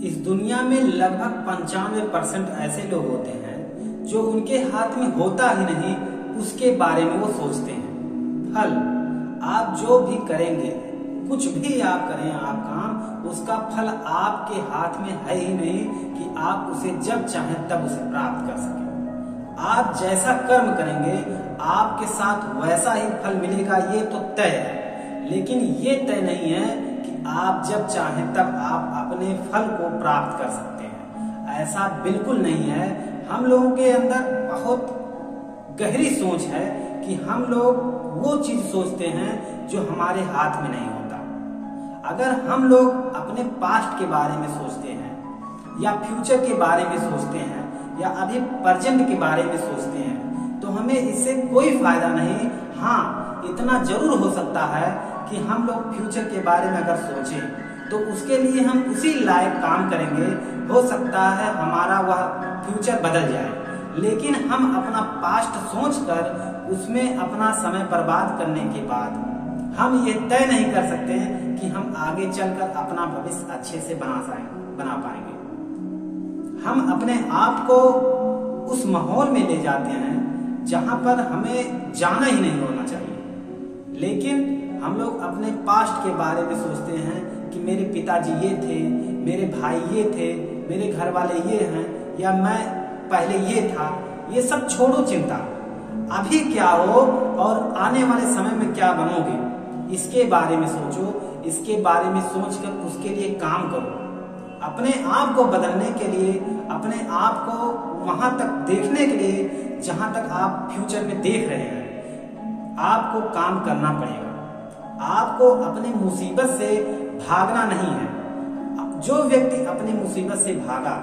इस दुनिया में लगभग 95% ऐसे लोग होते हैं जो उनके हाथ में होता ही नहीं उसके बारे में वो सोचते हैं। फल आप जो भी करेंगे, कुछ भी आप करें, आप काम, उसका फल आपके हाथ में है ही नहीं कि आप उसे जब चाहें तब उसे प्राप्त कर सकें। आप जैसा कर्म करेंगे आपके साथ वैसा ही फल मिलेगा, ये तो तय है। लेकिन ये तय नहीं है कि आप जब चाहें तब आप अपने फल को प्राप्त कर सकते हैं। ऐसा बिल्कुल नहीं है। हम लोगों के अंदर बहुत गहरी सोच है कि हम लोग वो चीज सोचते हैं जो हमारे हाथ में नहीं होता। अगर हम लोग अपने पास्ट के बारे में सोचते हैं या फ्यूचर के बारे में सोचते हैं या अभी प्रेजेंट के बारे में सोचते हैं तो हमें इससे कोई फायदा नहीं। हाँ, इतना जरूर हो सकता है कि हम लोग फ्यूचर के बारे में अगर सोचें तो उसके लिए हम उसी लायक काम करेंगे, हो सकता है हमारा वह फ्यूचर बदल जाए। लेकिन हम अपना पास्ट सोचकर उसमें अपना समय बर्बाद करने के बाद हम ये तय नहीं कर सकते कि हम आगे चलकर अपना भविष्य अच्छे से बना पाएंगे। हम अपने आप को उस माहौल में ले जाते हैं जहां पर हमें जाना ही नहीं होना चाहिए। लेकिन हम लोग अपने पास्ट के बारे में सोचते हैं कि मेरे पिताजी ये थे, मेरे भाई ये थे, मेरे घर वाले ये हैं, या मैं पहले ये था। ये सब छोड़ो चिंता, अभी क्या हो और आने वाले समय में क्या बनोगे, इसके बारे में सोचो। इसके बारे में सोचकर उसके लिए काम करो। अपने आप को बदलने के लिए, अपने आप को वहां तक देखने के लिए जहां तक आप फ्यूचर में देख रहे हैं, आपको काम करना पड़ेगा। आपको अपनी मुसीबत से भागना नहीं है। जो व्यक्ति अपनी मुसीबत से भागा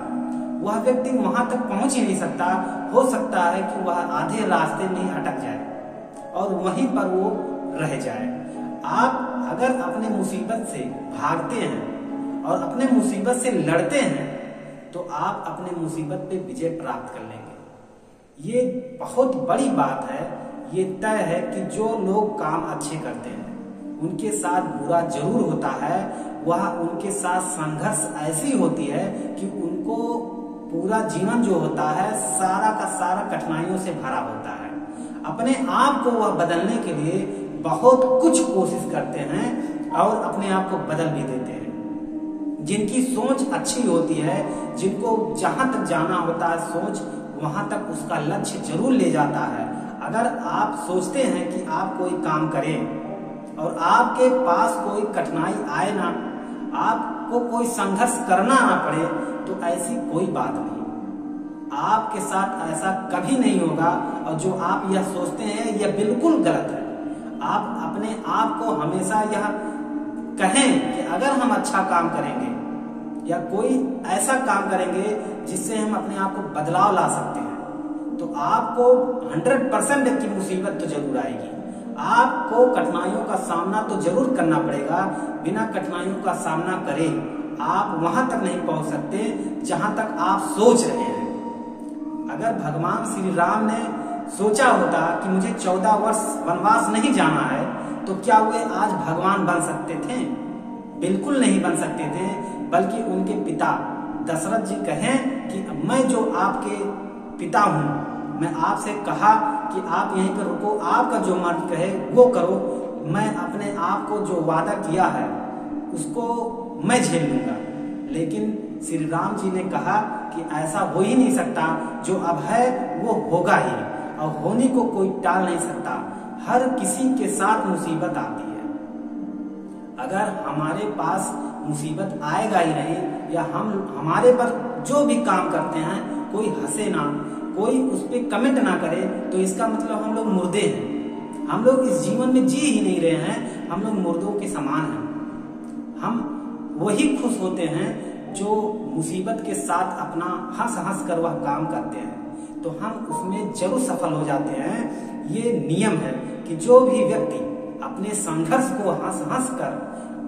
वह व्यक्ति वहां तक पहुंच ही नहीं सकता। हो सकता है कि वह आधे रास्ते में अटक जाए और वहीं पर वो रह जाए। आप अगर अपने मुसीबत से भागते हैं और अपने मुसीबत से लड़ते हैं तो आप अपने मुसीबत पे विजय प्राप्त कर लेंगे। ये बहुत बड़ी बात है। ये तय है कि जो लोग काम अच्छे करते हैं उनके साथ बुरा जरूर होता है। वह उनके साथ संघर्ष ऐसी होती है कि उनको पूरा जीवन जो होता है सारा का सारा कठिनाइयों से भरा होता है। अपने आप को वह बदलने के लिए बहुत कुछ कोशिश करते हैं और अपने आप को बदल भी देते हैं। जिनकी सोच अच्छी होती है, जिनको जहां तक जाना होता है सोच, वहां तक उसका लक्ष्य जरूर ले जाता है। अगर आप सोचते हैं कि आप कोई काम करें और आपके पास कोई कठिनाई आए ना, आपको कोई संघर्ष करना ना पड़े, तो ऐसी कोई बात नहीं। आपके साथ ऐसा कभी नहीं होगा। और जो आप यह सोचते हैं यह बिल्कुल गलत है। आप अपने आप को हमेशा यह कहें कि अगर हम अच्छा काम करेंगे या कोई ऐसा काम करेंगे जिससे हम अपने आप को बदलाव ला सकते हैं तो आपको 100% की मुसीबत तो जरूर आएगी। आपको कठिनाइयों का सामना तो जरूर करना पड़ेगा। बिना कठिनाइयों का सामना करे आप वहां तक नहीं पहुंच सकते जहां तक आप सोच रहे हैं। अगर भगवान श्री राम ने सोचा होता कि मुझे 14 वर्ष वनवास नहीं जाना है तो क्या वे आज भगवान बन सकते थे? बिल्कुल नहीं बन सकते थे। बल्कि उनके पिता दशरथ जी कहें कि मैं जो आपके पिता हूं, मैं आपसे कहा कि आप यहीं पर रुको, आपका जो मन कहे वो करो, मैं अपने आप को जो वादा किया है उसको मैं झेल लूंगा। लेकिन श्री राम जी ने कहा कि ऐसा हो ही नहीं सकता, जो अब है वो होगा ही और होने को कोई टाल नहीं सकता। हर किसी के साथ मुसीबत आती है। अगर हमारे पास मुसीबत आएगा ही नहीं या हम हमारे पर जो भी काम करते हैं कोई हंसे ना, कोई उस पर कमेंट ना करे, तो इसका मतलब हम लोग मुर्दे हैं। हम लोग इस जीवन में जी ही नहीं रहे हैं। हम लोग मुर्दों के समान हैं। हम वही खुश होते हैं जो मुसीबत के साथ अपना हंस हंस कर वह काम करते हैं, तो हम उसमें जरूर सफल हो जाते हैं। ये नियम है कि जो भी व्यक्ति अपने संघर्ष को हंस हंस कर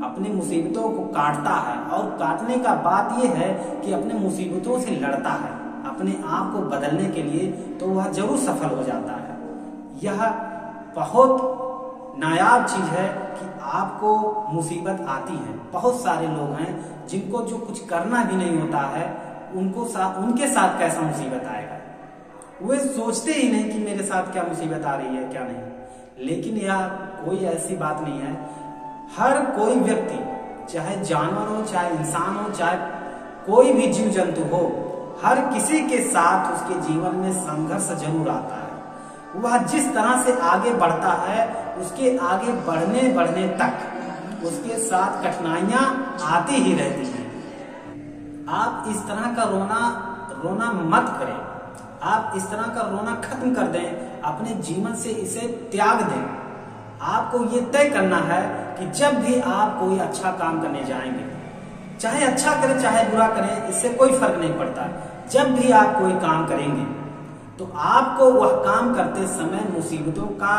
अपनी मुसीबतों को काटता है, और काटने का बात यह है कि अपने मुसीबतों से लड़ता है अपने आप को बदलने के लिए, तो वह जरूर सफल हो जाता है। यह बहुत नायाब चीज है कि आपको मुसीबत आती है। बहुत सारे लोग हैं जिनको जो कुछ करना भी नहीं होता है, उनके साथ कैसा मुसीबत आएगा, वे सोचते ही नहीं कि मेरे साथ क्या मुसीबत आ रही है क्या नहीं। लेकिन यह कोई ऐसी बात नहीं है। हर कोई व्यक्ति, चाहे जानवर हो, चाहे इंसान हो, चाहे कोई भी जीव जंतु हो, हर किसी के साथ उसके जीवन में संघर्ष जरूर आता है। वह जिस तरह से आगे बढ़ता है, उसके आगे बढ़ने तक उसके साथ कठिनाइयां आती ही रहती हैं। आप इस तरह का रोना मत करें। आप इस तरह का रोना खत्म कर दें, अपने जीवन से इसे त्याग दें। आपको ये तय करना है कि जब भी आप कोई अच्छा काम करने जाएंगे, चाहे अच्छा करें चाहे बुरा करें, इससे कोई फर्क नहीं पड़ता। जब भी आप कोई काम करेंगे तो आपको वह काम करते समय मुसीबतों का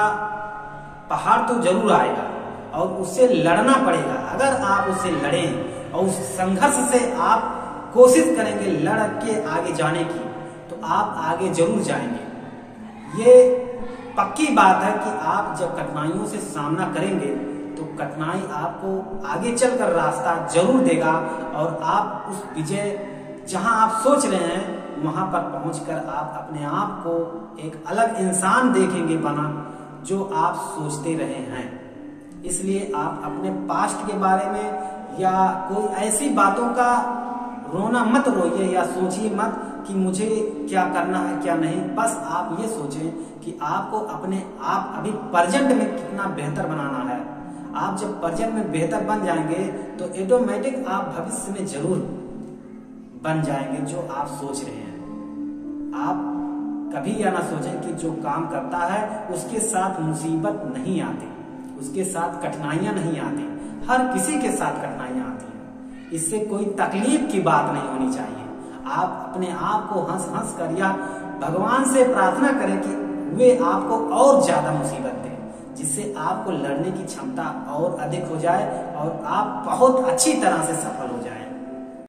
पहाड़ तो जरूर आएगा और उससे लड़ना पड़ेगा। अगर आप उससे लड़ें और उस संघर्ष से आप कोशिश करेंगे लड़ के आगे जाने की, तो आप आगे जरूर जाएंगे। ये पक्की बात है कि आप जब कठिनाइयों से सामना करेंगे तो कठिनाई आपको आगे चलकर रास्ता जरूर देगा और आप उस विजय जहां आप सोच रहे हैं वहां पर पहुंचकर आप अपने आप को एक अलग इंसान देखेंगे बना जो आप सोचते रहे हैं। इसलिए आप अपने पास्ट के बारे में या कोई ऐसी बातों का रोना मत रोइए या सोचिए मत कि मुझे क्या करना है क्या नहीं। बस आप ये सोचें कि आपको अपने आप अभी प्रेजेंट में कितना बेहतर बनाना है। आप जब प्रेजेंट में बेहतर बन जाएंगे तो ऑटोमेटिक आप भविष्य में जरूर बन जाएंगे जो आप सोच रहे हैं। आप कभी यह ना सोचें कि जो काम करता है उसके साथ मुसीबत नहीं आती, उसके साथ कठिनाइयां नहीं आती। हर किसी के साथ कठिनाइयां आती हैं, इससे कोई तकलीफ की बात नहीं होनी चाहिए। आप अपने आप को हंस हंस कर या भगवान से प्रार्थना करें कि वे आपको और ज्यादा मुसीबत दें, जिससे आपको लड़ने की क्षमता और अधिक हो जाए और आप बहुत अच्छी तरह से सफल हो जाएं।